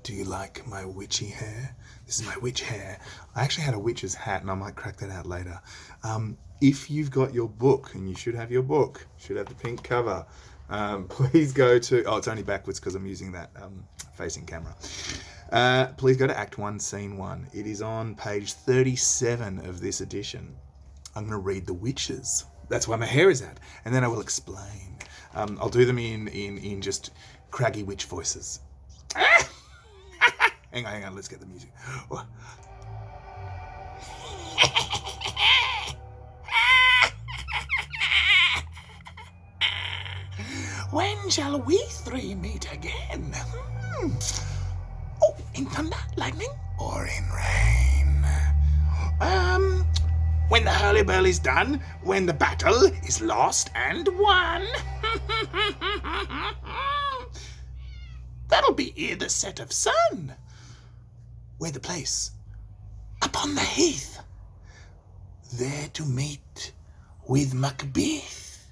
Do you like my witchy hair? This is my witch hair. I actually had a witch's hat, and I might crack that out later. If you've got your book, and you should have your book, should have the pink cover, please go to... Oh, it's only backwards because I'm using that facing camera. Please go to Act 1, Scene 1. It is on page 37 of this edition. I'm going to read the witches. That's where my hair is at. And then I will explain. I'll do them in just craggy witch voices. Hang on, let's get the music. When shall we three meet again? Oh, in thunder, lightning, or in rain? When the hurly-burly's done, when the battle is lost and won. That'll be ere the set of sun. Where the place? Upon the heath. There to meet with Macbeth.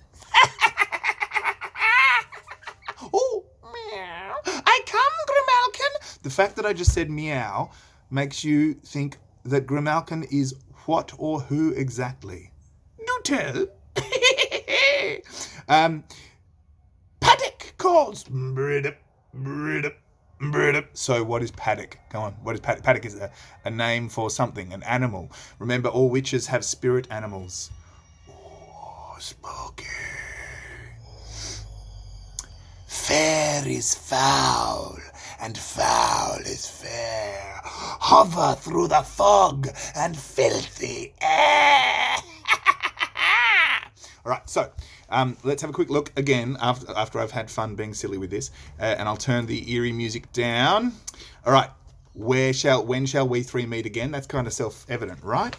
Oh, meow. I come, Grimalkin. The fact that I just said meow makes you think that Grimalkin is what or who exactly? Do tell. Paddock calls. So what is paddock? Go on. What is paddock? Paddock is a name for something, an animal. Remember, all witches have spirit animals. Oh, spooky. Fair is foul, and foul is fair. Hover through the fog and filthy air. All right, so let's have a quick look again after I've had fun being silly with this, and I'll turn the eerie music down. All right, when shall we three meet again? That's kind of self-evident, right?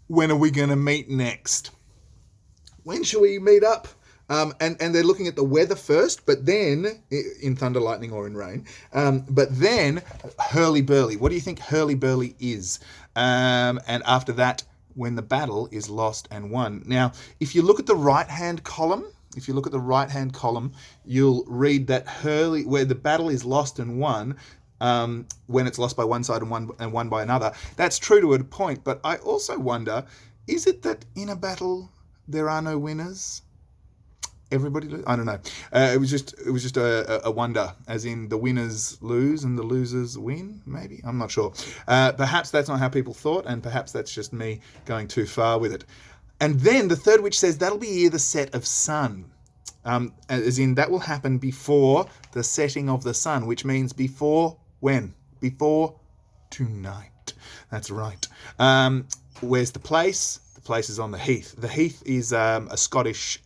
When are we going to meet next? When shall we meet up? And they're looking at the weather first, but then, in thunder, lightning, or in rain, but then hurly-burly. What do you think hurly-burly is? And after that, when the battle is lost and won. Now, if you look at the right-hand column, you'll read that where the battle is lost and won, when it's lost by one side and won by another. That's true to a point, but I also wonder, is it that in a battle there are no winners? Everybody lose? I don't know. It was just a wonder, as in the winners lose and the losers win, maybe? I'm not sure. Perhaps that's not how people thought, and perhaps that's just me going too far with it. And then the third witch says that'll be ere the set of sun. As in that will happen before the setting of the sun, which means before when? Before tonight. That's right. Where's the place? The place is on the heath. The heath is a Scottish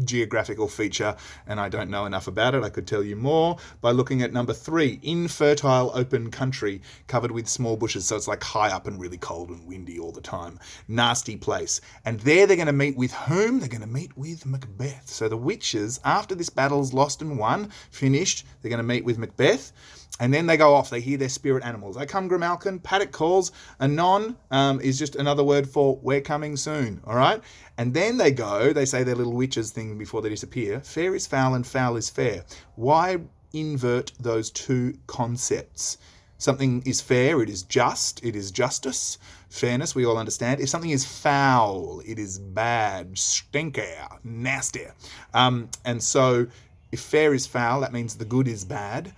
geographical feature, and I don't know enough about it. I could tell you more by looking at number 3, infertile open country covered with small bushes. So it's like high up and really cold and windy all the time. Nasty place. And there they're going to meet with whom? They're going to meet with Macbeth. So the witches, after this battle's lost and won, finished, they're going to meet with Macbeth. And then they go off. They hear their spirit animals. I come, Grimalkin. Paddock calls. Anon is just another word for we're coming soon. All right? And then they go. They say their little witches thing before they disappear. Fair is foul and foul is fair. Why invert those two concepts? Something is fair. It is just. It is justice. Fairness, we all understand. If something is foul, it is bad, stinker, nasty. And so if fair is foul, that means the good is bad.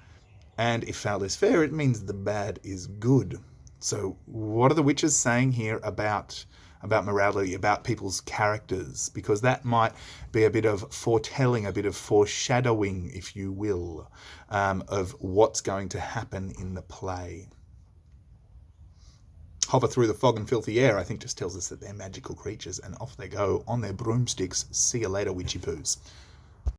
And if foul is fair, it means the bad is good. So what are the witches saying here about morality, about people's characters? Because that might be a bit of foretelling, a bit of foreshadowing, if you will, of what's going to happen in the play. Hover through the fog and filthy air, I think, just tells us that they're magical creatures, and off they go on their broomsticks. See you later, witchy poos.